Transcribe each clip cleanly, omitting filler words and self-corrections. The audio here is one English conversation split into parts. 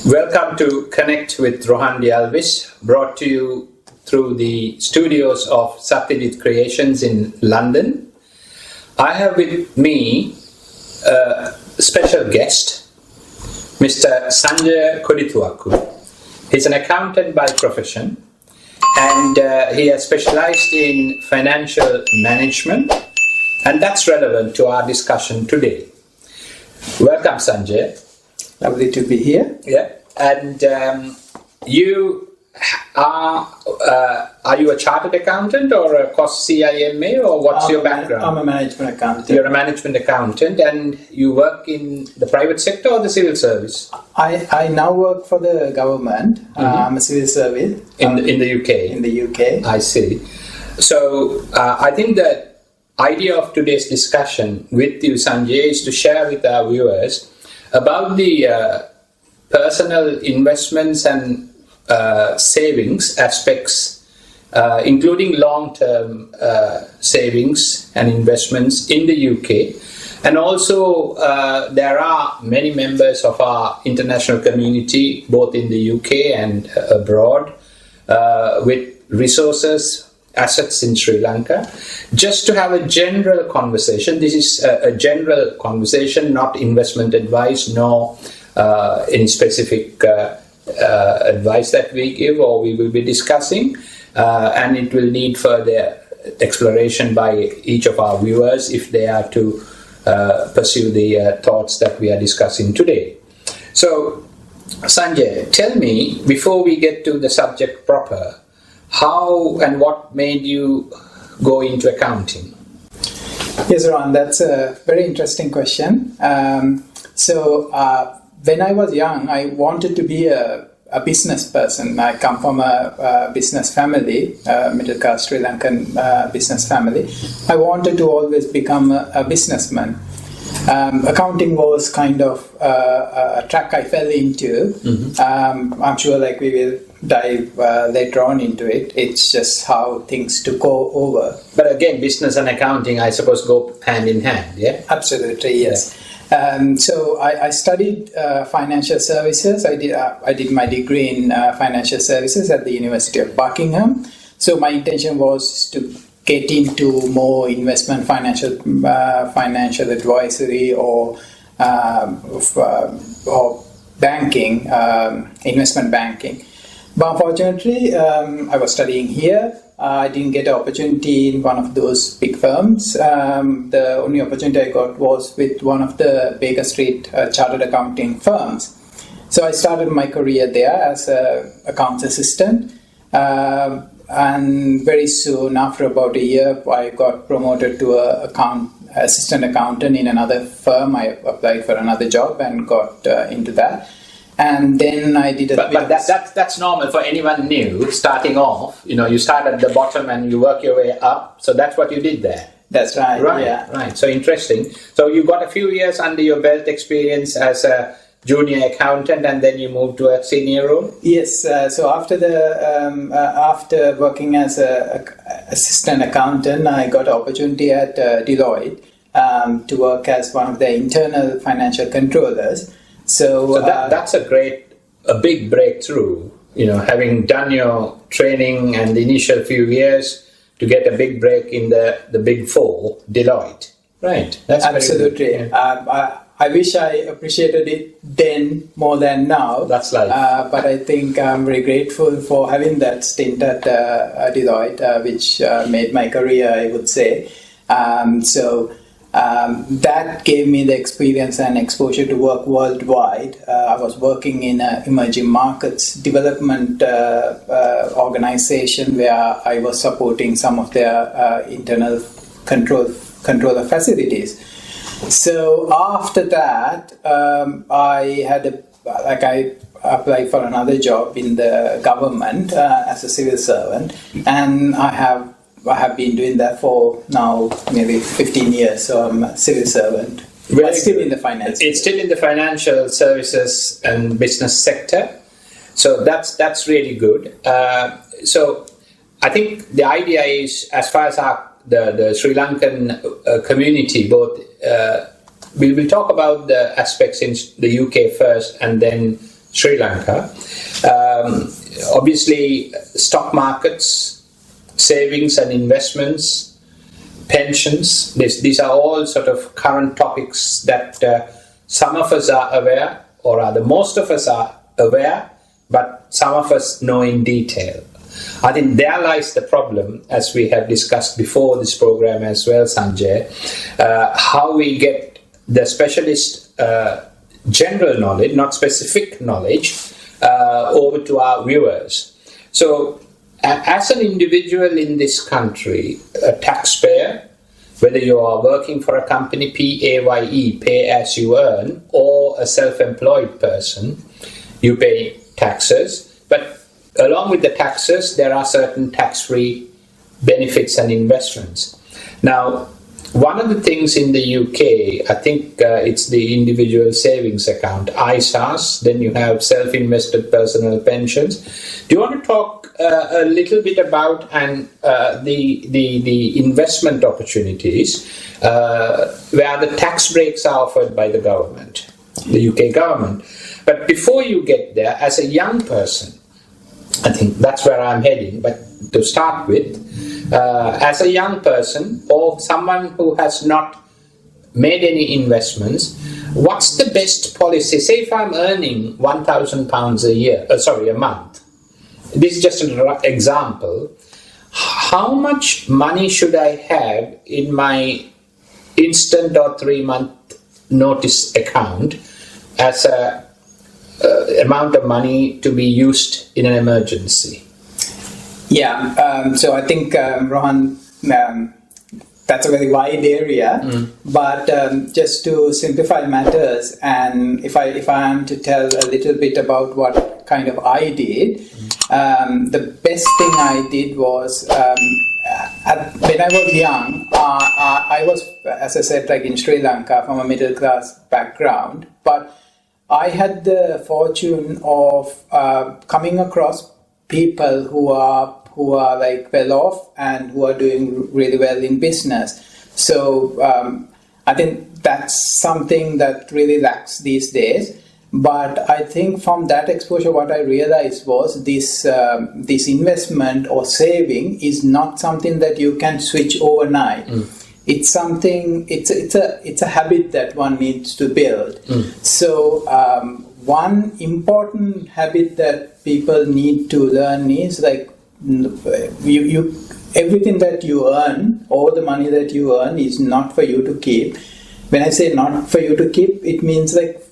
Welcome to Connect with Rohandi Alvis, brought to you through the studios of Satyajit Creations in London. I have with me a special guest, Mr. Sanjaya Kodituwakku. He's an accountant by profession, and he has specialized in financial management, and that's relevant to our discussion today. Welcome, Sanjaya. Lovely to be here. Yeah, and you are you a chartered accountant or a cost CIMA, or what's your background? I'm a management accountant. You're a management accountant, and you work in the private sector or the civil service? I now work for the government. I'm a civil service In the UK. In the UK. I see. So I think the idea of today's discussion with you, Sanjay, is to share with our viewers about the personal investments and savings aspects, including long-term savings and investments in the UK. And also there are many members of our international community, both in the UK and abroad, with resources, assets in Sri Lanka. Just to have a general conversation, this is a general conversation, not investment advice, nor any specific advice that we give or we will be discussing, and it will need further exploration by each of our viewers if they are to pursue the thoughts that we are discussing today. So, Sanjay, tell me, before we get to the subject proper, how and what made you go into accounting? Yes, Ron, that's a very interesting question. When I was young, I wanted to be a business person. I come from a business family, middle class Sri Lankan business family. I wanted to always become a businessman. Accounting was kind of a track I fell into. Mm-hmm. I'm sure we will dive later on into it. It's just how things took over. But again, business and accounting, I suppose, go hand in hand, yeah? Absolutely, yes. Yeah. So I studied financial services. I did my degree in financial services at the University of Buckingham. So my intention was to get into more investment financial advisory or banking, investment banking. But unfortunately, I was studying here. I didn't get an opportunity in one of those big firms. The only opportunity I got was with one of the Baker Street chartered accounting firms. So I started my career there as an accounts assistant. And very soon, after about a year, I got promoted to assistant accountant in another firm. I applied for another job and got into that. And then I did But that's normal for anyone new starting off. You start at the bottom and you work your way up. So that's what you did there. That's right. Right. So interesting. So you got a few years under your belt experience as a junior accountant, and then you moved to a senior role. Yes. So after working as a assistant accountant, I got an opportunity at Deloitte to work as one of the internal financial controllers. So that's a big breakthrough, having done your training and the initial few years to get a big break in the big four, Deloitte. Right. That's absolutely. I wish I appreciated it then more than now. That's life. But I think I'm very grateful for having that stint at Deloitte, which made my career, I would say. That gave me the experience and exposure to work worldwide. I was working in an emerging markets development organization where I was supporting some of their internal controller facilities. So after that, I applied for another job in the government as a civil servant, and I have been doing that for now maybe 15 years, so I'm a civil servant. But still in the finance. It's still in the financial services and business sector. So that's really good. So I think the idea is, as far as the Sri Lankan community, both we will talk about the aspects in the UK first and then Sri Lanka. Obviously, stock markets, savings and investments, pensions, these are all sort of current topics that some of us are aware, or rather most of us are aware, but some of us know in detail. I think there lies the problem, as we have discussed before this program as well, Sanjay, how we get the specialist general knowledge, not specific knowledge, over to our viewers. So, as an individual in this country, a taxpayer, whether you are working for a company, PAYE, pay as you earn, or a self-employed person, you pay taxes. But along with the taxes, there are certain tax-free benefits and investments. Now, one of the things in the UK, I think it's the individual savings account, ISAs, then you have self-invested personal pensions. Do you want to talk a little bit about the investment opportunities where the tax breaks are offered by the government, the UK government? But before you get there, as a young person, I think that's where I'm heading, but to start with, as a young person or someone who has not made any investments, what's the best policy? Say if I'm earning £1,000 a month. This is just an example. How much money should I have in my instant or 3-month notice account as a amount of money to be used in an emergency? Yeah, so I think, Rohan, that's a very wide area, but just to simplify matters, and if I am to tell a little bit about what kind of I did, the best thing I did was, when I was young, I was, as I said, like in Sri Lanka, from a middle class background, but I had the fortune of coming across people who are like well off and who are doing really well in business. So I think that's something that really lacks these days. But I think from that exposure, what I realized was this investment or saving is not something that you can switch overnight. It's something. It's a habit that one needs to build. So one important habit that people need to learn is like you everything that you earn, all the money that you earn is not for you to keep. When I say not for you to keep, it means like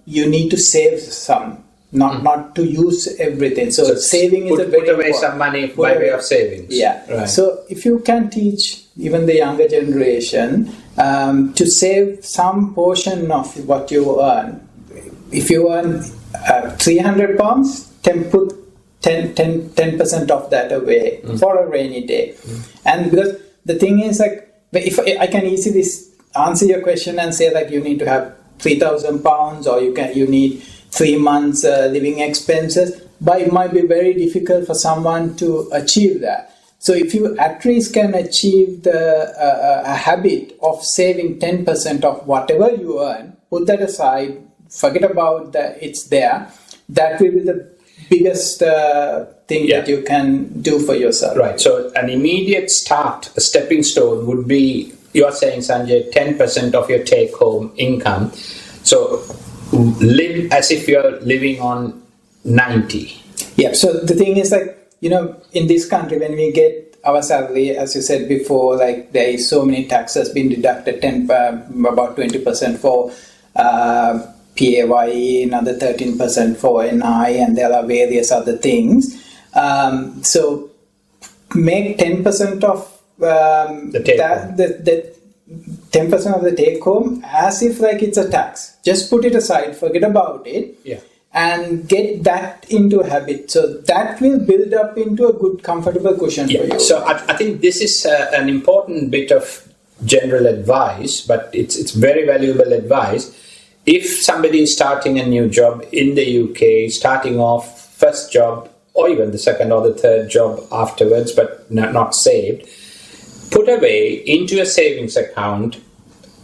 you need to save some, not to use everything. So saving is a very put away some money by way of savings. Yeah. Right. So if you can teach even the younger generation to save some portion of what you earn. If you earn £300, put 10% of that away for a rainy day. And because the thing is, like, if I can easily answer your question and say like you need to have £3,000 or you need 3 months living expenses, but it might be very difficult for someone to achieve that. So if you at least can achieve a habit of saving 10% of whatever you earn, put that aside, forget about that, it's there, that will be the biggest thing that you can do for yourself. Right. So an immediate start, a stepping stone would be, you're saying, Sanjay, 10% of your take-home income. So live as if you're living on 90. Yeah. So the thing is, like, in this country, when we get our salary, as you said before, like there is so many taxes being deducted, about 20% for PAYE, another 13% for NI, and there are various other things. So make 10% of the 10% of the take home as if like it's a tax. Just put it aside, forget about it, and get that into a habit. So that will build up into a good, comfortable cushion for you. So I think this is an important bit of general advice, but it's very valuable advice. If somebody is starting a new job in the UK, starting off first job, or even the second or the third job afterwards, but not saved, put away into a savings account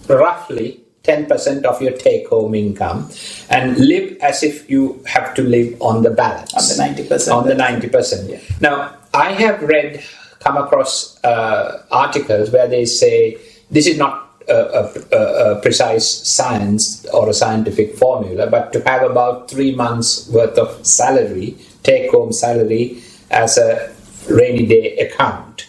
roughly 10% of your take-home income and live as if you have to live on the balance. On the 90%. On the 90%. Yeah. Now, I have come across articles where they say this is not a precise science or a scientific formula, but to have about 3 months worth of salary, take-home salary, as a rainy day account.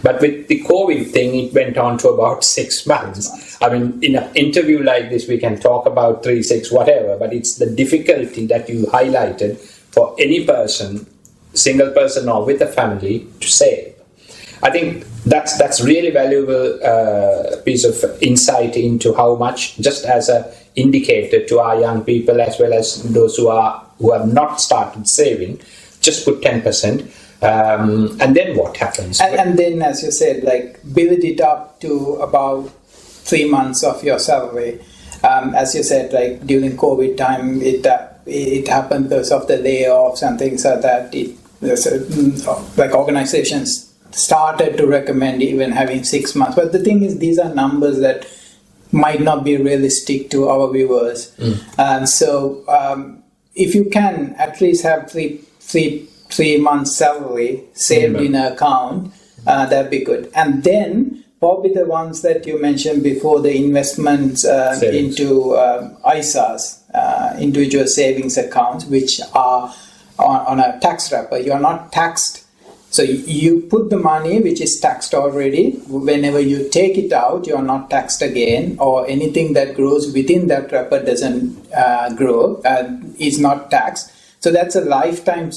But with the COVID thing, it went on to about 6 months. I mean, in an interview like this, we can talk about 3, 6, whatever, but it's the difficulty that you highlighted for any person, single person or with a family, to save. I think that's really valuable piece of insight into how much, just as a indicator to our young people as well as those who have not started saving, just put 10%. And then what happens? And then, as you said, like build it up to about 3 months of your salary. As you said, like during COVID time, it happened because of the layoffs and things like that. Like organizations started to recommend even having 6 months. But the thing is, these are numbers that might not be realistic to our viewers. So if you can at least have three months salary saved in an account, that'd be good. And then probably the ones that you mentioned before, the investments into ISAs, individual savings accounts, which are on a tax wrapper. You're not taxed. So you put the money, which is taxed already. Whenever you take it out, you're not taxed again, or anything that grows within that wrapper doesn't grow, is not taxed. So that's a lifetime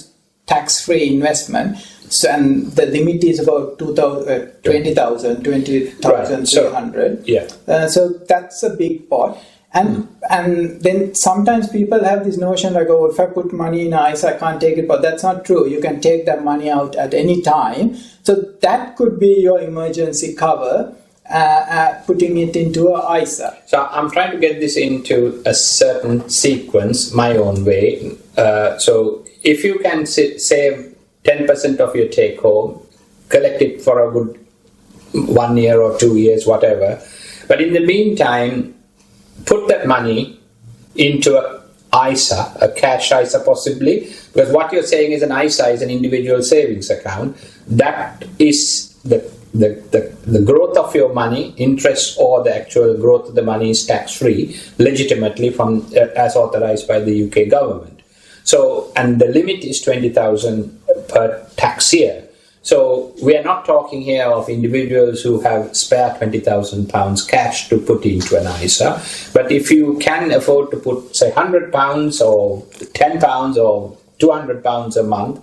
tax-free investment. So, and the limit is about 20,300. Yeah. So that's a big pot. And then sometimes people have this notion like, oh, if I put money in ISA, I can't take it. But that's not true. You can take that money out at any time. So that could be your emergency cover, putting it into an ISA. So I'm trying to get this into a certain sequence, my own way. So if you can save 10% of your take home, collect it for a good 1 year or 2 years, whatever. But in the meantime, put that money into a ISA, a cash ISA possibly, because what you're saying is an ISA is an individual savings account. That is the growth of your money, interest or the actual growth of the money is tax-free, legitimately from as authorized by the UK government. So, and the limit is 20,000 per tax year. So we are not talking here of individuals who have spare £20,000 cash to put into an ISA. But if you can afford to put, say, £100 or £10 or £200 a month,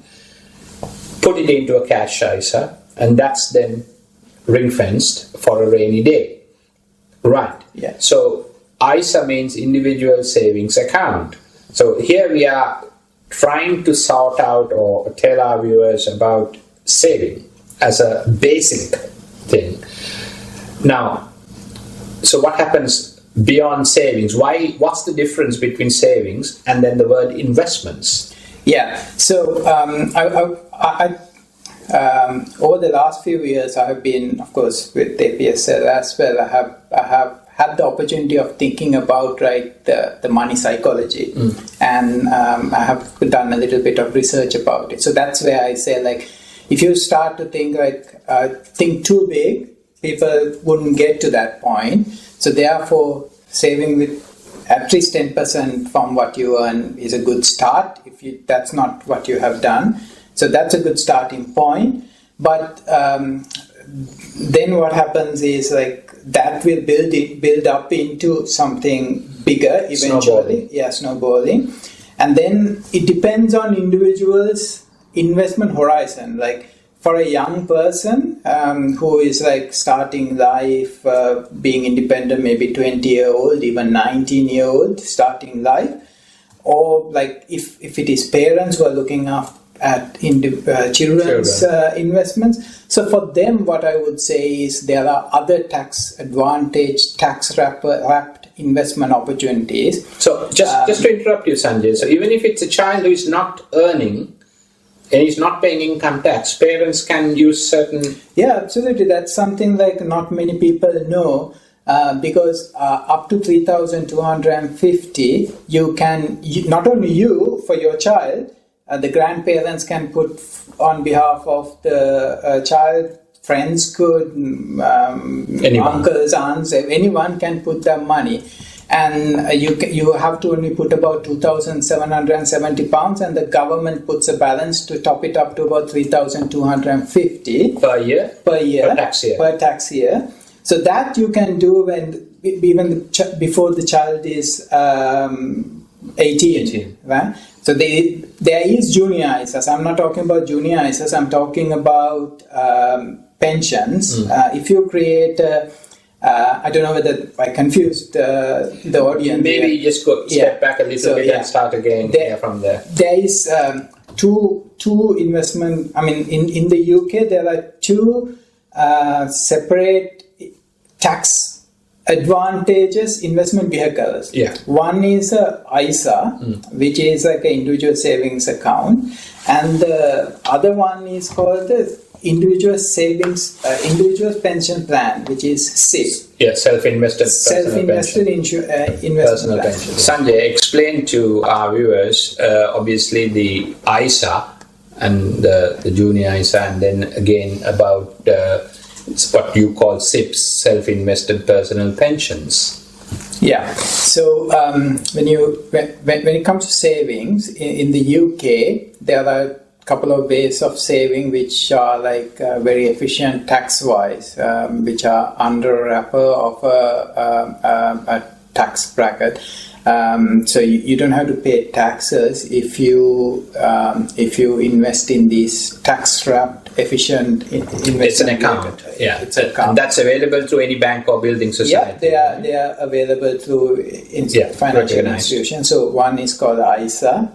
put it into a cash ISA, and that's then ring-fenced for a rainy day. Right. Yeah. So ISA means individual savings account. So here we are trying to sort out or tell our viewers about saving as a basic thing. Now, so what happens beyond savings? What's the difference between savings and then the word investments? Yeah. So I over the last few years, I have been, of course, with APSL as well. I have had the opportunity of thinking about the money psychology, and I have done a little bit of research about it. So that's where I say, like, if you start to think think too big, people wouldn't get to that point. So therefore, saving with at least 10% from what you earn is a good start. If that's not what you have done, so that's a good starting point. But then what happens is that will build up into something bigger eventually. Snowballing. And then it depends on individuals' investment horizon. Like for a young person who is starting life, being independent, maybe 20-year-old, even 19-year-old starting life, or if it is parents who are looking at children's investments. So for them, what I would say is there are other tax advantage, tax wrapped investment opportunities. So just to interrupt you, Sanjay. So even if it's a child who is not earning and is not paying income tax, parents can use certain... Yeah, absolutely. That's something not many people know. because up to 3,250, not only you, for your child, the grandparents can put on behalf of the child, friends could, uncles, aunts, anyone can put their money. And you have to only put about £2,770, and the government puts a balance to top it up to about 3,250 per year, per tax year. So that you can do before the child is 18, right? So there is junior ISAs. I'm not talking about junior ISAs. I'm talking about pensions. If you create I don't know whether I confused the audience. Maybe just step back a little bit and start again from there. There is two investment. I mean, in the UK there are two separate tax advantageous investment vehicles. Yeah. One is a ISA, which is like an individual savings account, and the other one is called the individual pension plan, which is SIP. Yeah, self-invested investment personal pension. Sanjay, explain to our viewers, obviously the ISA and the junior ISA, and then again about what you call SIPs, self-invested personal pensions. Yeah. So when it comes to savings in the UK, there are couple of ways of saving which are like very efficient tax-wise, which are under wrapper of a tax bracket. So you don't have to pay taxes if you invest in these tax-wrapped efficient investment. It's an account. It's an account. And that's available to any bank or building society. Yeah, they are available through financial institutions. So one is called ISA.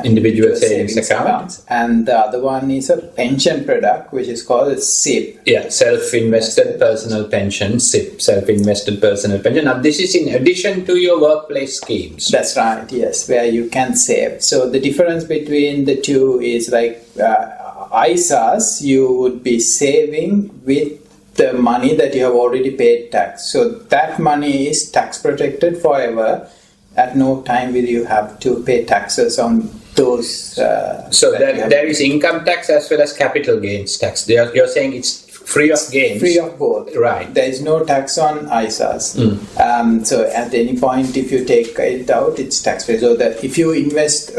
Individual savings account, and the other one is a pension product which is called SIP. Yeah, self-invested personal pension, SIP, self-invested personal pension. Now this is in addition to your workplace schemes. That's right, yes, where you can save. So the difference between the two is like ISAs, you would be saving with the money that you have already paid tax. So that money is tax protected forever. At no time will you have to pay taxes on those. So there is income tax as well as capital gains tax. You're saying it's free of gains? Free of both. Right. There is no tax on ISAs. So at any point, if you take it out, it's tax free. So that if you invest,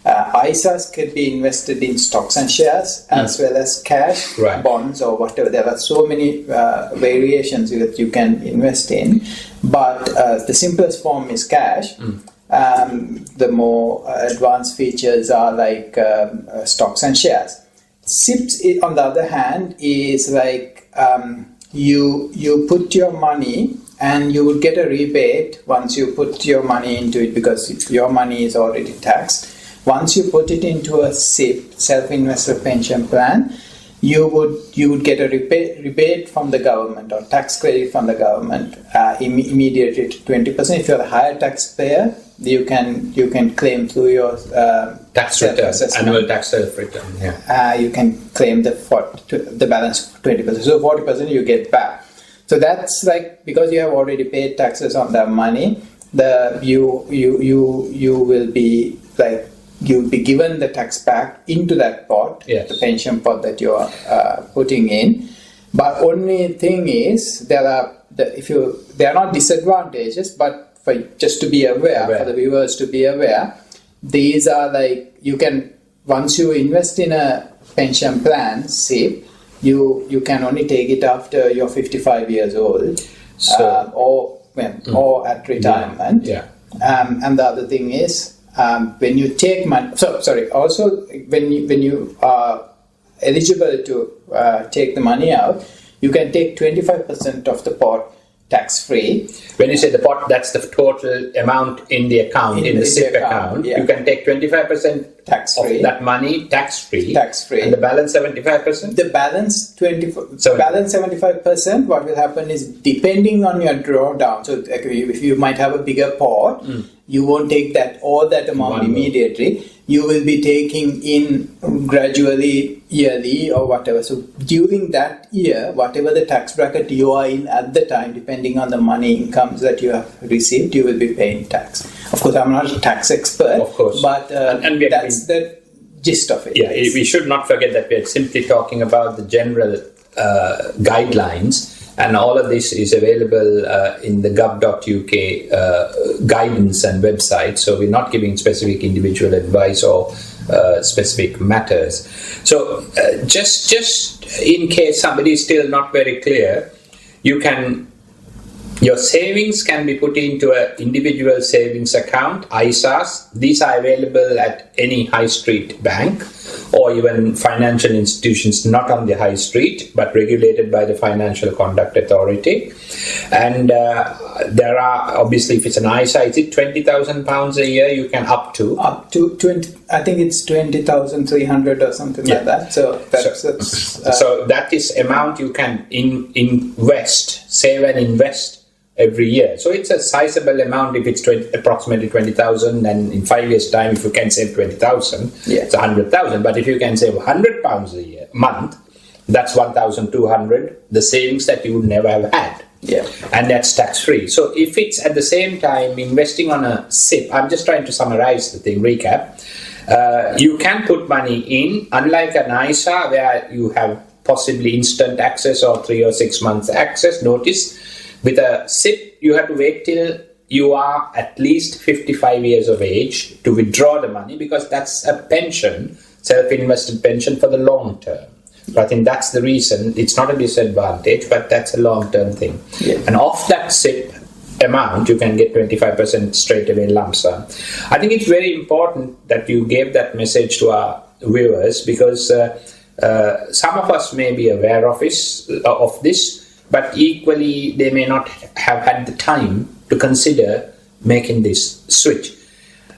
ISAs could be invested in stocks and shares as well as cash, bonds or whatever. There are so many variations that you can invest in. But the simplest form is cash. The more advanced features are like stocks and shares. SIPs, on the other hand, is like you put your money and you will get a rebate once you put your money into it, because your money is already taxed. Once you put it into a SIP, self-invested pension plan, you would get a rebate from the government or tax credit from the government immediately to 20%. If you're a higher taxpayer, you can claim through your tax return, annual tax self-return. Yeah. You can claim the balance 20%. So 40% you get back. So that's like, because you have already paid taxes on that money, you will be like, you'll be given the tax back into that pot, the pension pot that you are putting in. But only thing is, there are not disadvantages, but just to be aware, for the viewers to be aware, these are like, you can, once you invest in a pension plan, SIP, you can only take it after you're 55 years old, or at retirement. And the other thing is, when you take money, also when you are eligible to take the money out, you can take 25% of the pot tax-free. When you say the pot, that's the total amount in the account, in the SIP account. You can take 25% tax-free of that money tax-free. Tax-free. And the balance 75%? The balance 75%, what will happen is, depending on your drawdown, so if you might have a bigger pot, you won't take all that amount immediately. you will be taking in gradually, yearly or whatever. So during that year, whatever the tax bracket you are in at the time, depending on the money incomes that you have received, you will be paying tax. Of course, I'm not a tax expert, of course, but and that's the gist of it. Yeah, we should not forget that we're simply talking about the general guidelines, and all of this is available in the gov.uk guidance and website. So we're not giving specific individual advice or specific matters. So just in case somebody is still not very clear, your savings can be put into an individual savings account, ISAs. These are available at any high street bank or even financial institutions not on the high street but regulated by the Financial Conduct Authority. And there are, obviously, if it's an ISA, is it £20,000 a year you can up to 20? I think it's 20,300 or something like that. So so that is amount you can save and invest every year. So it's a sizable amount if it's approximately 20,000, and in 5 years' time, if you can save 20,000, it's 100,000. But if you can save £100 a month, that's 1,200, the savings that you would never have had. Yeah. And that's tax-free. So if it's at the same time investing on a SIP, I'm just trying to summarize the thing, recap. You can put money in, unlike an ISA where you have possibly instant access or 3 or 6 months access notice. With a SIP, you have to wait till you are at least 55 years of age to withdraw the money, because that's a pension, self-invested pension for the long term. So I think that's the reason. It's not a disadvantage, but that's a long-term thing. Yeah. And off that SIP amount, you can get 25% straight away lump sum. I think it's very important that you gave that message to our viewers, because some of us may be aware of this, but equally they may not have had the time to consider making this switch.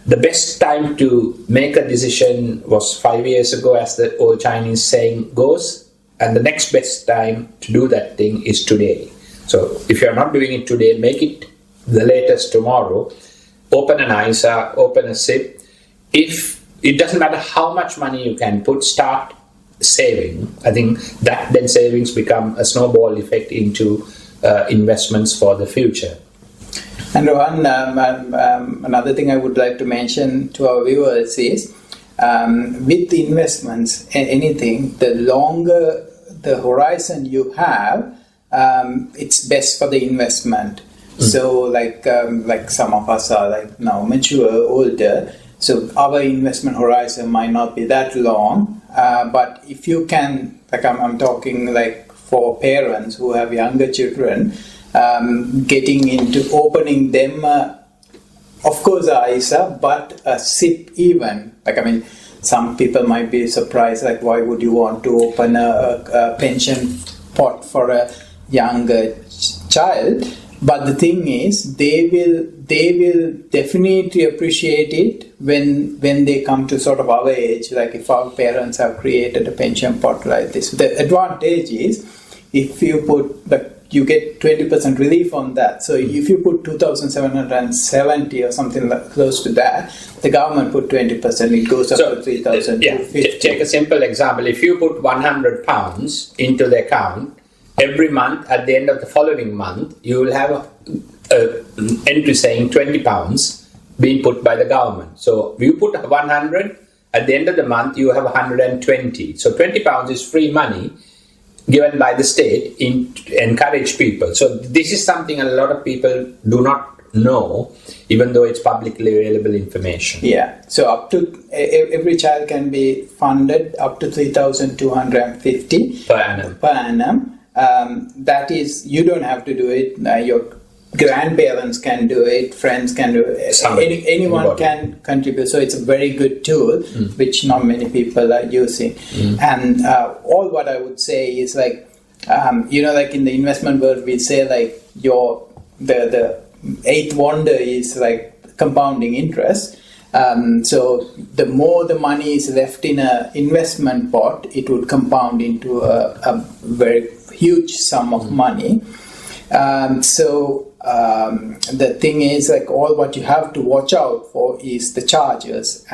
The best time to make a decision was 5 years ago, as the old Chinese saying goes, and the next best time to do that thing is today. So if you're not doing it today, make it the latest tomorrow. Open an ISA, open a SIP. If it doesn't matter how much money you can put, start saving. I think that then savings become a snowball effect into investments for the future. And Rohan, another thing I would like to mention to our viewers is, with the investments, anything, the longer the horizon you have, it's best for the investment. So like some of us are like now mature, older, so our investment horizon might not be that long, but if you can, like I'm talking like for parents who have younger children, getting into opening them, of course a ISA, but a SIP even. Like, I mean, some people might be surprised, like why would you want to open a pension pot for a younger child? But the thing is, they will definitely appreciate it when they come to sort of our age. Like if our parents have created a pension pot like this. The advantage is, if you put you get 20% relief on that. So if you put 2,770 or something like close to that, the government put 20%. It goes up to 3,250. Yeah, take a simple example. If you put £100 into the account, every month, at the end of the following month, you will have an entry saying £20 being put by the government. So you put 100, at the end of the month, you have 120. So £20 is free money given by the state to encourage people. So this is something a lot of people do not know, even though it's publicly available information. Yeah. So up to every child can be funded up to 3,250 per annum. That is, you don't have to do it. Your grandparents can do it, friends can do it, anyone can contribute. So it's a very good tool, which not many people are using. And all what I would say is like, like in the investment world, we say like the eighth wonder is like compounding interest. So the more the money is left in an investment pot, it would compound into a very huge sum of money. The thing is, like, all what you have to watch out for is the charges,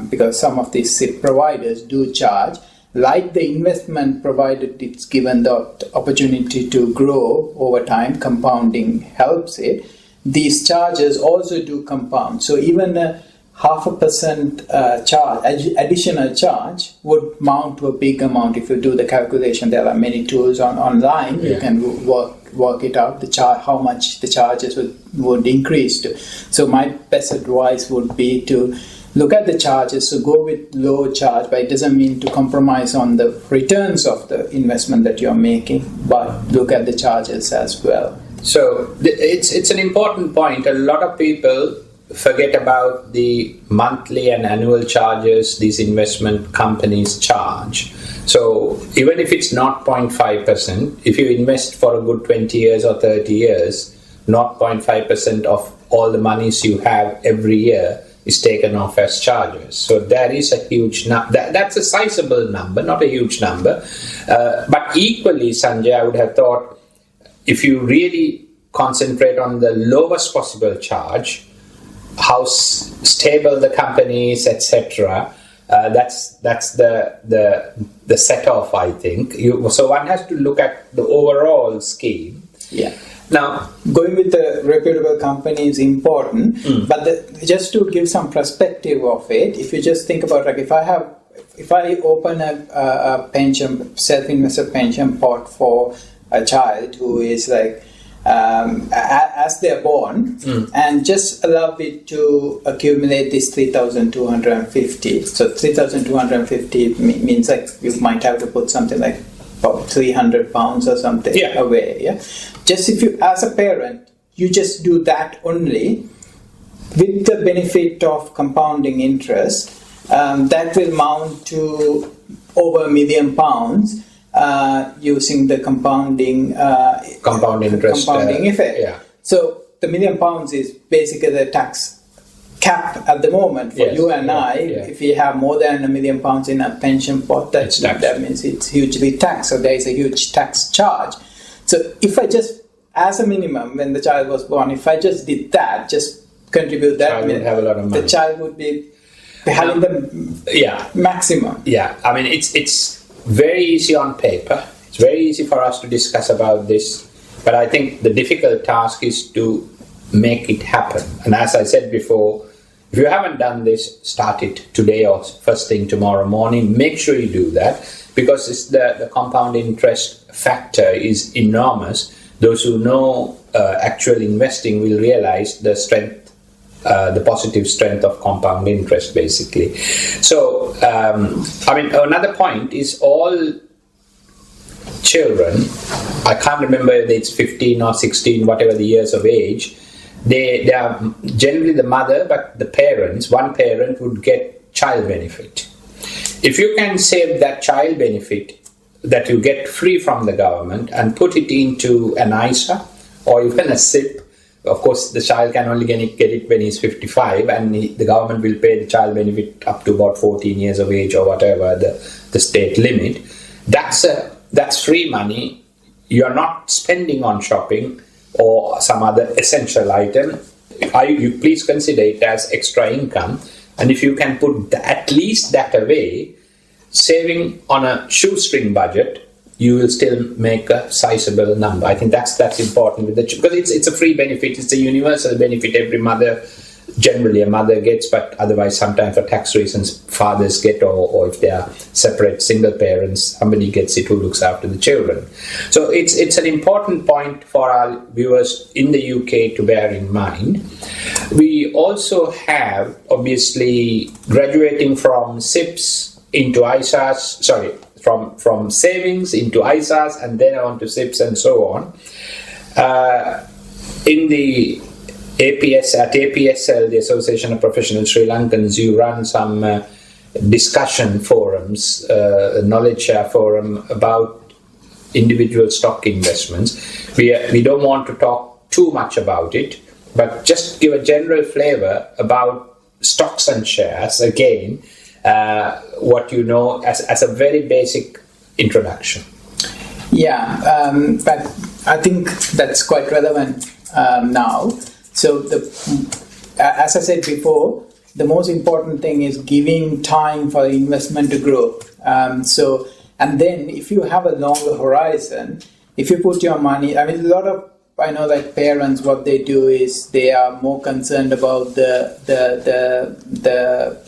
because some of these SIP providers do charge. Like the investment, provided it's given the opportunity to grow over time, compounding helps it. These charges also do compound. So even a 0.5% charge, additional charge, would mount to a big amount if you do the calculation. There are many tools online. You can work it out, how much the charges would increase to. So my best advice would be to look at the charges, so go with low charge, but it doesn't mean to compromise on the returns of the investment that you're making, but look at the charges as well. So it's an important point. A lot of people forget about the monthly and annual charges these investment companies charge. So even if it's not 0.5%, if you invest for a good 20 years or 30 years, 0.5% of all the monies you have every year is taken off as charges. So that is a huge number. That's a sizable number, not a huge number. But equally, Sanjay, I would have thought, if you really concentrate on the lowest possible charge, how stable the company is, etc., that's the set off, I think. So one has to look at the overall scheme. Yeah. Now, going with the reputable company is important, but just to give some perspective of it, if you just think about, like, if I open a pension, self-invested pension pot for a child who is like, as they're born, and just allow it to accumulate this 3,250. So 3,250 means like you might have to put something like about £300 or something away. Yeah. Just if you, as a parent, you just do that only with the benefit of compounding interest, that will mount to over £1 million. Using the compounding effect. Yeah. So the £1 million is basically the tax cap at the moment for you and I. If we have more than £1 million in a pension pot, that means it's hugely taxed. So there is a huge tax charge. So if I just, as a minimum, when the child was born, if I just did that, just contribute that, would have a lot of money. The child would be having the maximum. Yeah, I mean, it's very easy on paper. It's very easy for us to discuss about this, but I think the difficult task is to make it happen. And as I said before, if you haven't done this, start it today or first thing tomorrow morning. Make sure you do that, because it's the compound interest factor is enormous. Those who know actual investing will realize the strength, the positive strength of compound interest, basically. So, I mean, another point is all children, I can't remember if it's 15 or 16, whatever the years of age, they are generally the mother, but the parents, one parent would get child benefit. If you can save that child benefit that you get free from the government and put it into an ISA or even a SIP, of course, the child can only get it when he's 55, and the government will pay the child benefit up to about 14 years of age or whatever the state limit. That's free money. You are not spending on shopping or some other essential item. You please consider it as extra income. And if you can put at least that away, saving on a shoestring budget, you will still make a sizable number. I think that's important with because it's a free benefit. It's a universal benefit. Every mother, generally a mother gets, but otherwise sometimes for tax reasons fathers get, or if they are separate single parents, somebody gets it who looks after the children. So it's an important point for our viewers in the UK to bear in mind. We also have, obviously, graduating from SIPs into ISAs, from savings into ISAs and then on to SIPs and so on. In the APSL, the Association of Professional Sri Lankans, you run some discussion forums, knowledge share forum about individual stock investments. We don't want to talk too much about it, but just give a general flavor about stocks and shares again. What you know as a very basic introduction. Yeah, but I think that's quite relevant now. So, as I said before, the most important thing is giving time for investment to grow. And then if you have a longer horizon, if you put your money, I mean, I know like parents, what they do is they are more concerned about the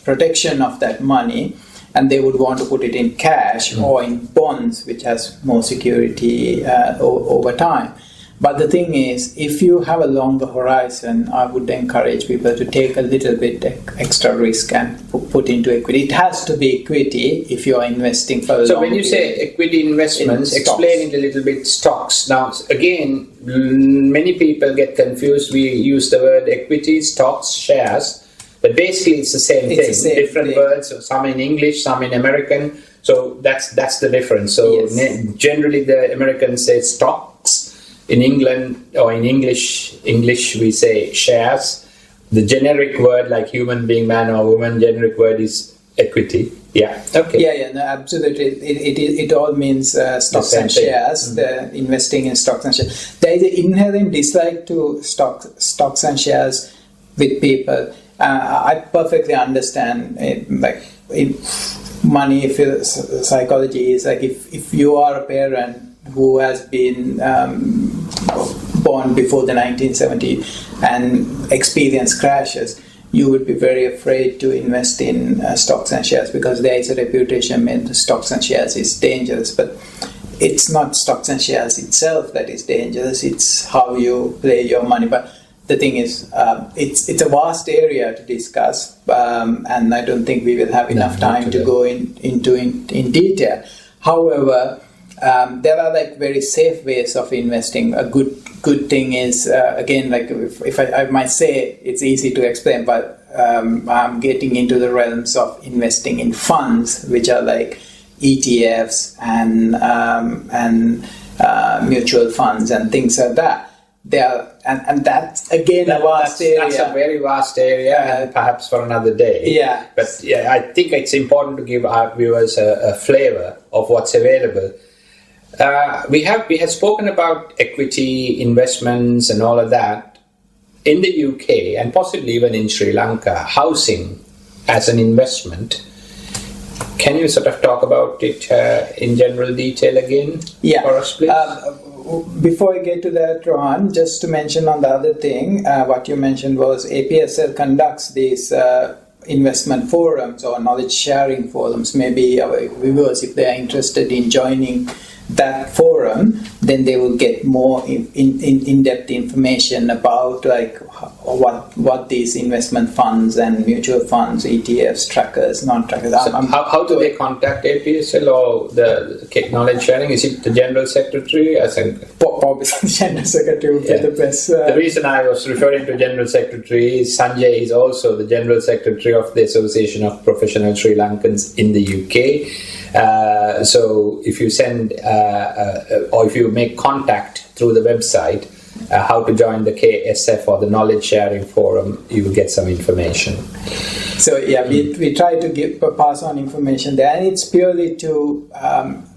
protection of that money, and they would want to put it in cash or in bonds, which has more security over time. But the thing is, if you have a longer horizon, I would encourage people to take a little bit extra risk and put into equity. It has to be equity if you are investing for a long So when you say equity investments, explain it a little bit, stocks. Now, again, many people get confused. We use the word equity, stocks, shares, but basically it's the same thing. Different words, some in English, some in American. So that's the difference. So generally the Americans say stocks. In England, or in English we say shares. The generic word, like human being, man or woman, generic word is equity. Yeah. Okay. Yeah. No, absolutely. It all means stocks and shares. The investing in stocks and shares. There is an inherent dislike to stocks and shares with people. I perfectly understand. Money psychology is like if you are a parent who has been born before the 1970s and experienced crashes, you would be very afraid to invest in stocks and shares because there is a reputation that stocks and shares is dangerous. But it's not stocks and shares itself that is dangerous, it's how you play your money. But the thing is, it's a vast area to discuss, and I don't think we will have enough time to go into detail. However, there are like very safe ways of investing. A good thing is again, like if I might say, it's easy to explain, but I'm getting into the realms of investing in funds, which are like ETFs and mutual funds and things like that. And that's again a vast area. That's a very vast area, and perhaps for another day. Yeah. But yeah, I think it's important to give our viewers a flavor of what's available. We have spoken about equity investments and all of that. In the UK and possibly even in Sri Lanka, housing as an investment. Can you sort of talk about it in general detail again for us, please? Before I get to that, Rohan, just to mention on the other thing, what you mentioned was APSL conducts these investment forums or knowledge sharing forums. Maybe our viewers, if they are interested in joining that forum, then they will get more in-depth information about like what these investment funds and mutual funds, ETFs, trackers, non-trackers. So how do they contact APSL or the knowledge sharing? Is it the General Secretary? Probably the General Secretary would be the best. The reason I was referring to General Secretary is Sanjaya is also the General Secretary of the Association of Professional Sri Lankans in the UK. So if you send or if you make contact through the website, how to join the KSF or the knowledge sharing forum, you will get some information. So yeah, we try to pass on information there, and it's purely to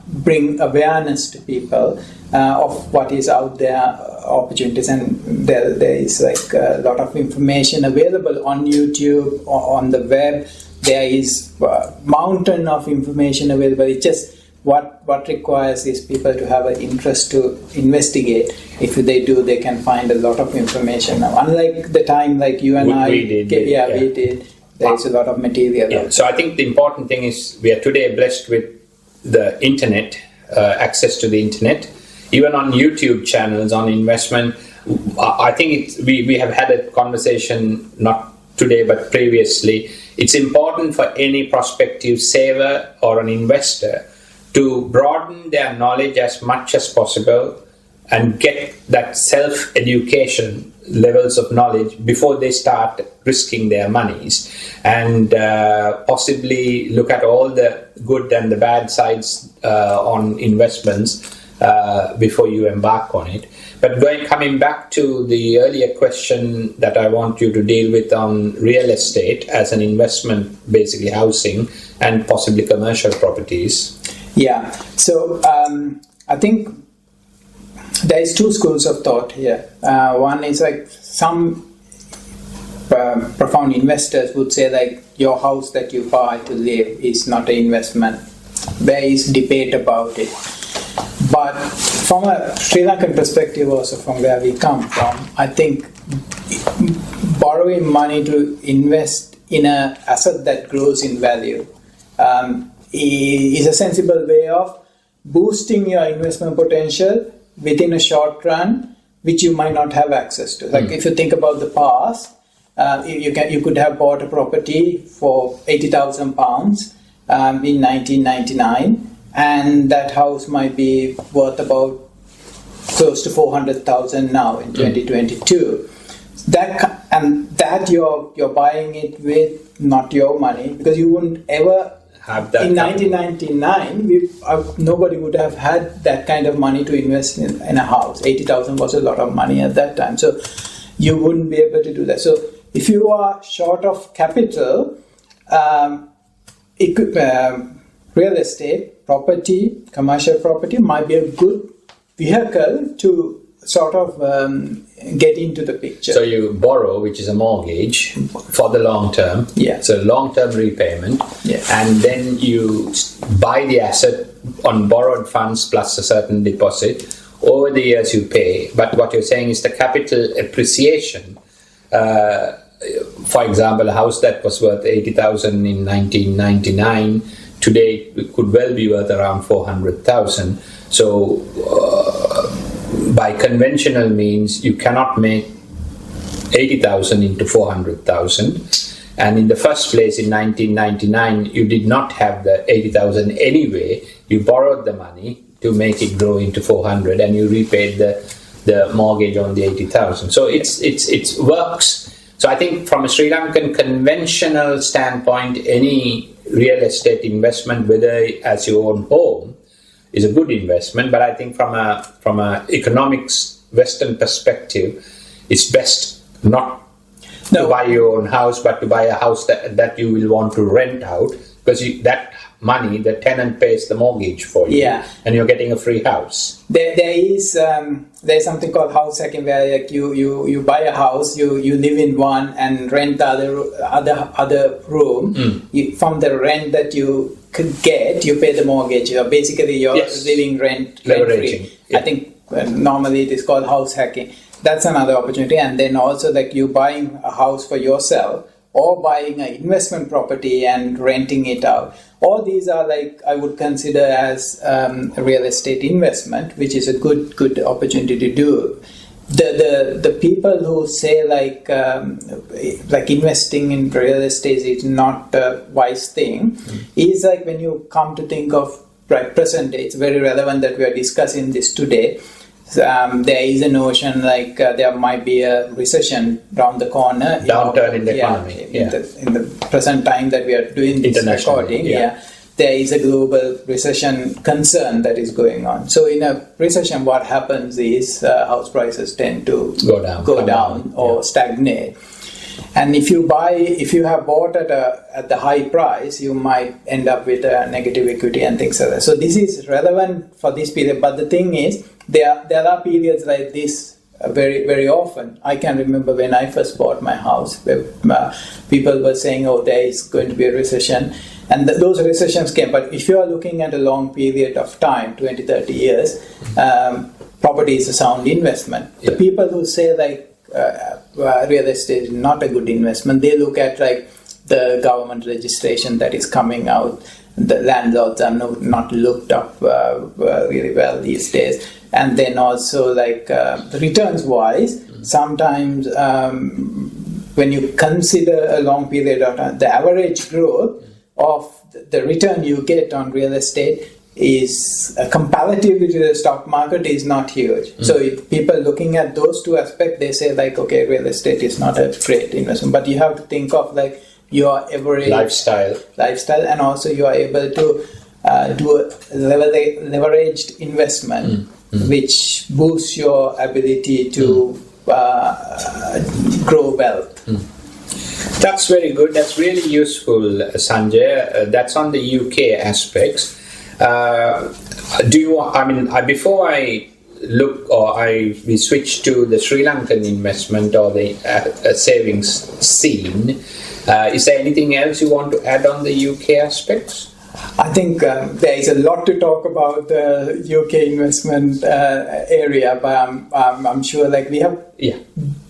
bring awareness to people of what is out there, opportunities, and there is like a lot of information available on YouTube or on the web. There is a mountain of information available. It's just what requires is people to have an interest to investigate. If they do, they can find a lot of information. Now, unlike the time like you and we did. There is a lot of material. Yeah. So I think the important thing is we are today blessed with the internet, access to the internet, even on YouTube channels on investment. I think we have had a conversation not today but previously. It's important for any prospective saver or an investor to broaden their knowledge as much as possible and get that self-education levels of knowledge before they start risking their monies, and possibly look at all the good and the bad sides on investments before you embark on it. But coming back to the earlier question that I want you to deal with on real estate as an investment, basically housing and possibly commercial properties. Yeah, so I think There is two schools of thought here. One is like some profound investors would say like your house that you buy to live is not an investment. There is debate about it. But from a Sri Lankan perspective, also from where we come from, I think borrowing money to invest in an asset that grows in value is a sensible way of boosting your investment potential within a short run, which you might not have access to. Like if you think about the past, you could have bought a property for £80,000 in 1999, and that house might be worth about close to 400,000 now in 2022. That you're buying it with not your money, because you wouldn't ever have that. In 1999, nobody would have had that kind of money to invest in a house. 80,000 was a lot of money at that time, so you wouldn't be able to do that. So if you are short of capital, real estate, property, commercial property might be a good vehicle to sort of get into the picture. So you borrow, which is a mortgage, for the long term. Yeah. So long-term repayment. Yeah. And then you buy the asset on borrowed funds plus a certain deposit. Over the years you pay. But what you're saying is the capital appreciation. For example, a house that was worth 80,000 in 1999, today it could well be worth around 400,000. So by conventional means, you cannot make 80,000 into 400,000. And in the first place, in 1999, you did not have the 80,000 anyway. You borrowed the money to make it grow into 400, and you repaid the mortgage on the 80,000. So it works. So I think from a Sri Lankan conventional standpoint, any real estate investment, whether as your own home, is a good investment. But I think from a economics Western perspective, it's best not to buy your own house, but to buy a house that you will want to rent out, because that money, the tenant pays the mortgage for you, and you're getting a free house. There's something called house hacking, where like you buy a house, you live in one and rent the other room. From the rent that you could get, you pay the mortgage. Basically, you're living rent free. Yeah. I think normally it is called house hacking. That's another opportunity. And then also like you buying a house for yourself, or buying an investment property and renting it out. All these are like I would consider as a real estate investment, which is a good opportunity to do. The people who say like investing in real estate is not a wise thing is like when you come to think of present day, it's very relevant that we are discussing this today. There is a notion like there might be a recession around the corner. Downturn in the economy. In the present time that we are doing this recording, there is a global recession concern that is going on. So in a recession, what happens is house prices tend to go down or stagnate. And if you have bought at the high price, you might end up with a negative equity and things like that. So this is relevant for this period. But the thing is, there are periods like this very, very often. I can remember when I first bought my house, people were saying, oh, there is going to be a recession. And those recessions came. But if you are looking at a long period of time, 20, 30 years, property is a sound investment. The people who say like real estate is not a good investment, they look at like the government registration that is coming out. The landlords are not looked up really well these days. And then also like returns wise, sometimes when you consider a long period of time, the average growth of the return you get on real estate is comparatively to the stock market is not huge. So if people looking at those two aspects, they say like, okay, real estate is not a great investment. But you have to think of like your average lifestyle, and also you are able to do a leveraged investment, which boosts your ability to grow wealth. That's very good. That's really useful, Sanjay. That's on the UK aspects. Before I we switch to the Sri Lankan investment or the savings scene. Is there anything else you want to add on the UK aspects? I think there is a lot to talk about the UK investment area, but I'm sure like we have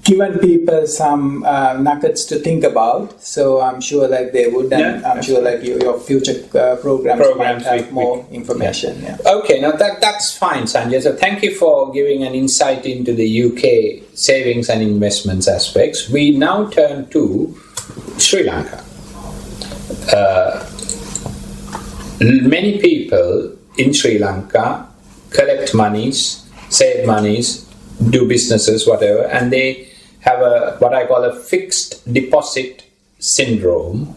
given people some nuggets to think about. So I'm sure like they would, and I'm sure like your future programs might have more information. Yeah. Okay, now that's fine, Sanjay. So thank you for giving an insight into the UK savings and investments aspects. We now turn to Sri Lanka. Many people in Sri Lanka collect monies, save monies, do businesses, whatever, and they have what I call a fixed deposit syndrome.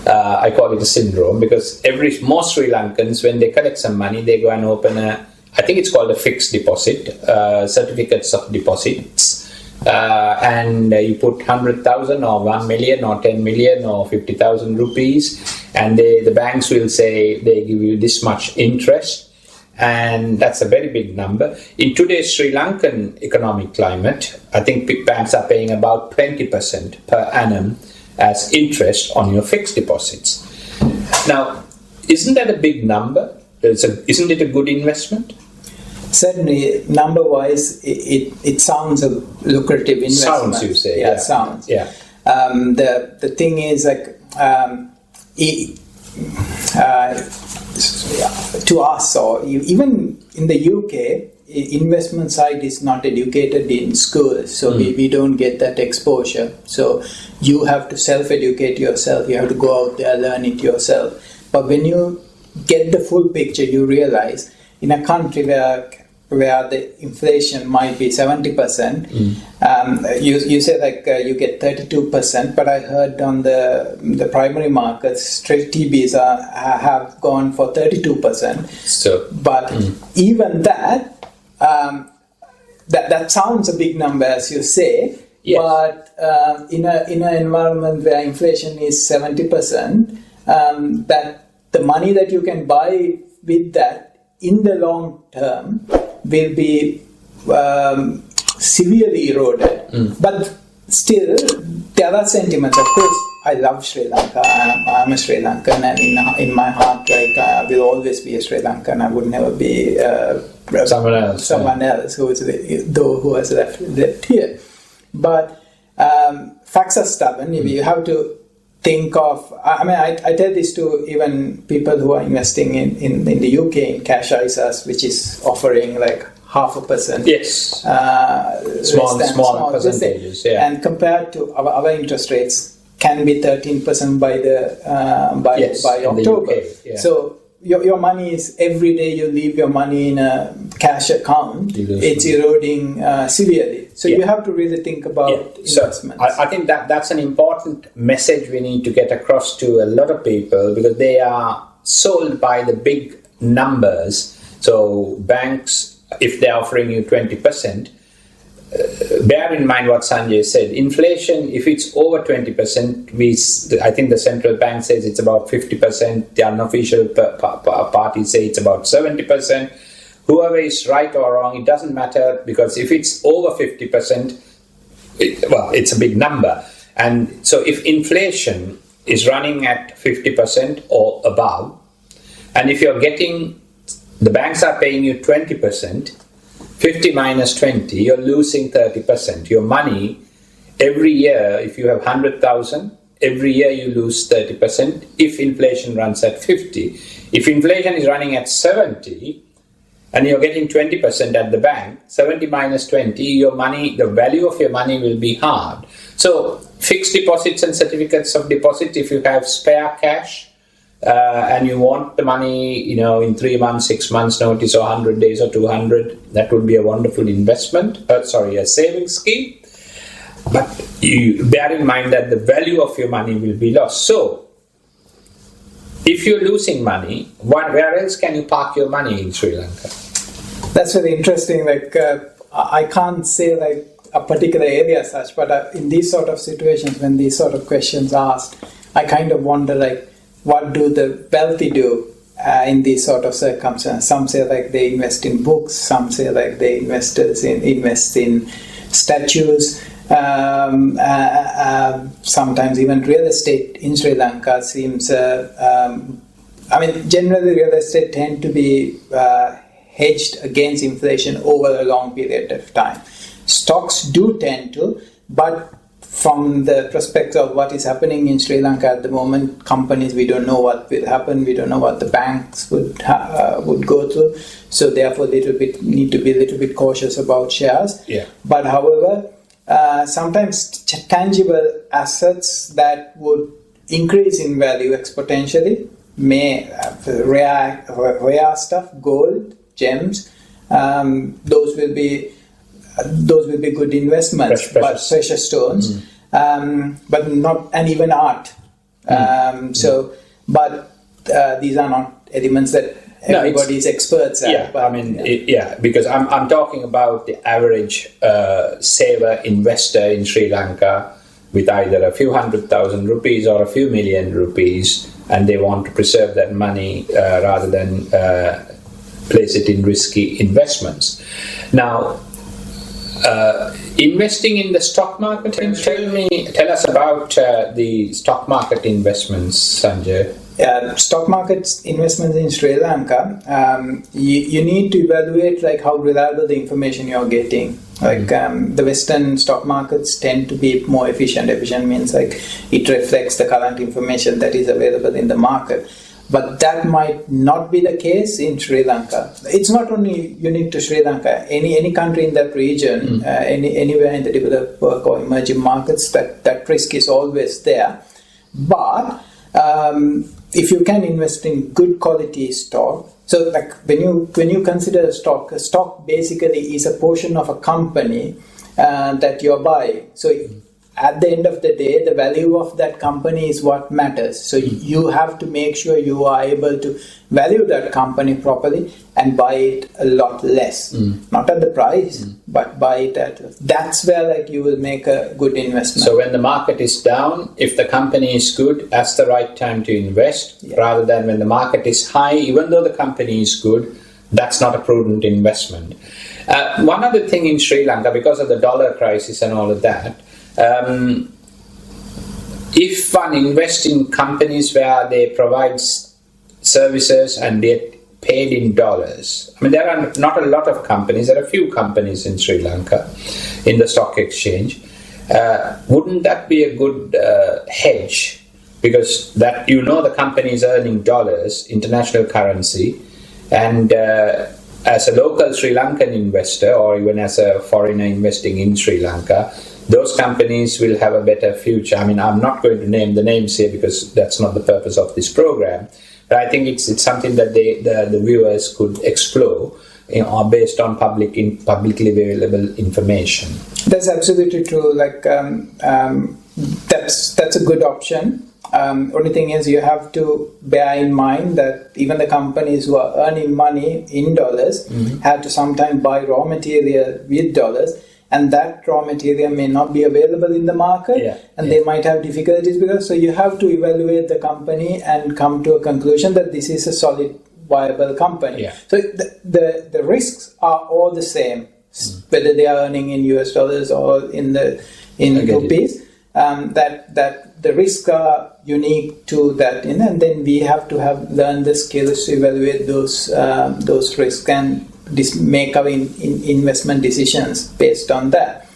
I call it a syndrome because most Sri Lankans, when they collect some money, they go and open I think it's called a fixed deposit, certificates of deposits. And you put 100,000 or 1 million or 10 million or 50,000 rupees, and the banks will say they give you this much interest, and that's a very big number. In today's Sri Lankan economic climate, I think banks are paying about 20% per annum as interest on your fixed deposits. Now, isn't that a big number? Isn't it a good investment? Certainly, number-wise, it sounds a lucrative investment. Sounds, you say? Yeah, sounds. Yeah. The thing is, like, to us, or even in the UK, investment side is not educated in schools, so we don't get that exposure. So you have to self-educate yourself. You have to go out there, learn it yourself. But when you get the full picture, you realize in a country where the inflation might be 70%, you say like you get 32%, but I heard on the primary markets, straight TBs have gone for 32%. So, but even that sounds a big number, as you say. Yes. But in an environment where inflation is 70%, that the money that you can buy with that in the long term will be severely eroded. But still, there are sentiments. Of course, I love Sri Lanka. I'm a Sri Lankan, and in my heart, like I will always be a Sri Lankan. I would never be someone else who has left here. But facts are stubborn. You have to think of, I tell this to even people who are investing in the UK in cash ISAs, which is offering like 0.5%. Yes. Small percentages. Yeah. And compared to our interest rates can be 13% by October. Yeah. So your money is, every day you leave your money in a cash account, it's eroding severely. So you have to really think about investments. So I think that's an important message we need to get across to a lot of people, because they are sold by the big numbers. So banks, if they're offering you 20%, bear in mind what Sanjay said. Inflation, if it's over 20%, I think the central bank says it's about 50%. The unofficial parties say it's about 70%. Whoever is right or wrong, it doesn't matter, because if it's over 50%, it's a big number. And so if inflation is running at 50% or above, and if you're getting, the banks are paying you 20%, 50 minus 20, you're losing 30%. Your money, every year, if you have 100,000, every year you lose 30% if inflation runs at 50. If inflation is running at 70, and you're getting 20% at the bank, 70 minus 20, your money, the value of your money will be hard. So fixed deposits and certificates of deposit, if you have spare cash, and you want the money, in 3 months, 6 months notice, or 100 days or 200, that would be a wonderful investment, a savings scheme. But you bear in mind that the value of your money will be lost. So, if you're losing money, where else can you park your money in Sri Lanka? That's very interesting. Like, I can't say like a particular area as such, but in these sort of situations, when these sort of questions are asked, I kind of wonder like, what do the wealthy do in these sort of circumstances. Some say like they invest in books, some say like they invest in statues. Sometimes even real estate in Sri Lanka seems. Generally real estate tend to be hedged against inflation over a long period of time. Stocks do tend to, but from the perspective of what is happening in Sri Lanka at the moment, companies, we don't know what will happen, we don't know what the banks would go through, so therefore need to be a little bit cautious about shares. Yeah. But however, sometimes tangible assets that would increase in value exponentially, rare stuff, gold, gems, those will be good investments, but precious stones, but not, and even art. But these are not elements that everybody is experts at. Because I'm talking about the average saver investor in Sri Lanka with either a few 100,000 rupees or a few million rupees, and they want to preserve that money rather than place it in risky investments. Now, investing in the stock market, tell us about the stock market investments, Sanjay. Stock market investments in Sri Lanka, you need to evaluate like how reliable the information you're getting. Like the Western stock markets tend to be more efficient. Efficient means like it reflects the current information that is available in the market. But that might not be the case in Sri Lanka. It's not only unique to Sri Lanka. Any country in that region, anywhere in the developed world or emerging markets, that risk is always there. But if you can invest in good quality stock, so like when you consider a stock basically is a portion of a company that you're buying. So at the end of the day, the value of that company is what matters. So you have to make sure you are able to value that company properly and buy it a lot less. Not at the price, but buy it at... That's where like you will make a good investment. So when the market is down, if the company is good, that's the right time to invest, rather than when the market is high, even though the company is good, that's not a prudent investment. One other thing in Sri Lanka, because of the dollar crisis and all of that, if one invests in companies where they provide services and they paid in dollars, there are not a lot of companies, there are a few companies in Sri Lanka in the stock exchange. Wouldn't that be a good hedge? Because that the company is earning dollars, international currency, and as a local Sri Lankan investor or even as a foreigner investing in Sri Lanka, those companies will have a better future. I'm not going to name the names here because that's not the purpose of this program. But I think it's something that the viewers could explore based on publicly available information. That's absolutely true. Like that's a good option. Only thing is you have to bear in mind that even the companies who are earning money in dollars have to sometimes buy raw material with dollars. And that raw material may not be available in the market, they might have difficulties because. So you have to evaluate the company and come to a conclusion that this is a solid, viable company. So the risks are all the same, whether they are earning in US dollars or in rupees. That the risks are unique to that, and then we have to learn the skills to evaluate those risks and make our investment decisions based on that.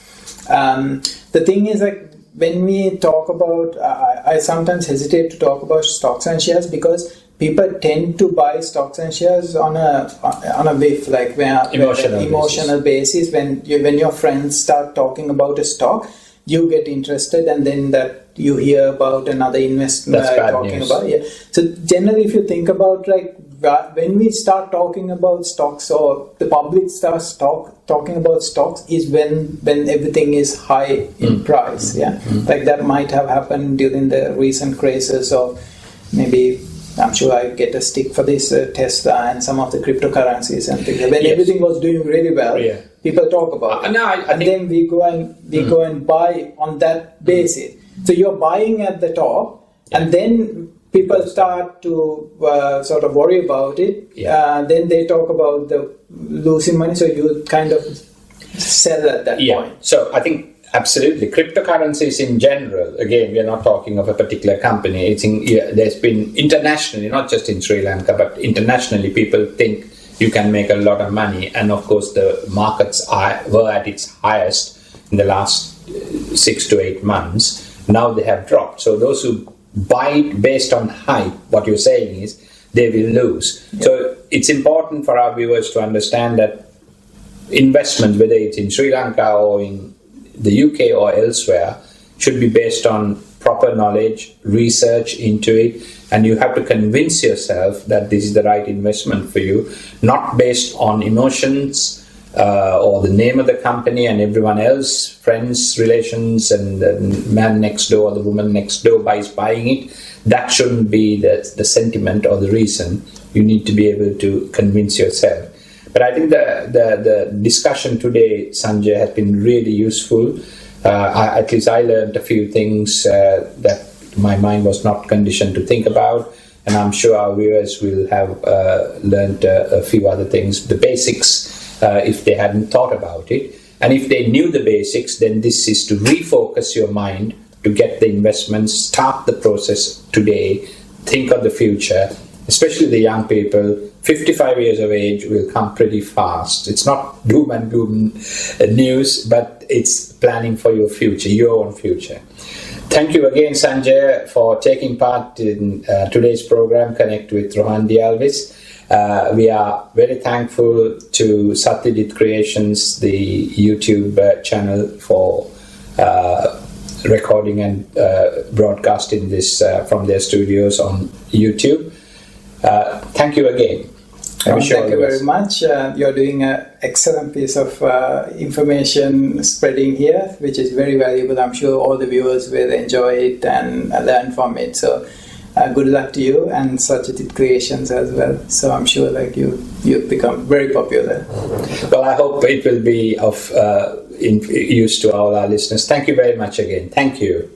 The thing is, like when we talk about, I sometimes hesitate to talk about stocks and shares because people tend to buy stocks and shares on a whiff, like emotional basis. When your friends start talking about a stock, you get interested, and then that you hear about another investment talking news. about. So generally, if you think about like when we start talking about stocks, or the public starts talking about stocks, is when everything is high in price. Like that might have happened during the recent crisis of maybe. I'm sure I get a stick for this, Tesla and some of the cryptocurrencies and things. When everything was doing really well, people talk about it. Then we go and buy on that basis. So you're buying at the top, and then people start to sort of worry about it. Then they talk about the losing money, so you kind of sell at that point. So I think absolutely cryptocurrencies in general, again, we are not talking of a particular company. There's been internationally, not just in Sri Lanka, but internationally, people think you can make a lot of money, and of course the markets were at its highest in the last 6 to 8 months. Now they have dropped. So those who buy it based on hype, what you're saying is they will lose. So it's important for our viewers to understand that investments, whether it's in Sri Lanka or in the UK or elsewhere, should be based on proper knowledge, research into it, and you have to convince yourself that this is the right investment for you, not based on emotions or the name of the company and everyone else, friends, relations, and the man next door or the woman next door is buying it. That shouldn't be the sentiment or the reason. You need to be able to convince yourself. But I think the discussion today, Sanjay, has been really useful. At least I learned a few things that my mind was not conditioned to think about, and I'm sure our viewers will have learned a few other things, the basics, if they hadn't thought about it. And if they knew the basics, then this is to refocus your mind to get the investments, start the process today, think of the future, especially the young people. 55 years of age will come pretty fast. It's not doom and gloom news, but it's planning for your future, your own future. Thank you again, Sanjaya, for taking part in today's program, Connect with Rohan Dialvis. We are very thankful to Satyajit Creations, the YouTube channel, for recording and broadcasting this from their studios on YouTube. Thank you again. Thank you very much. You're doing an excellent piece of information spreading here, which is very valuable. I'm sure all the viewers will enjoy it and learn from it. So good luck to you and Satyajit Creations as well. So I'm sure you've become very popular. Well, I hope it will be of use to all our listeners. Thank you very much again. Thank you.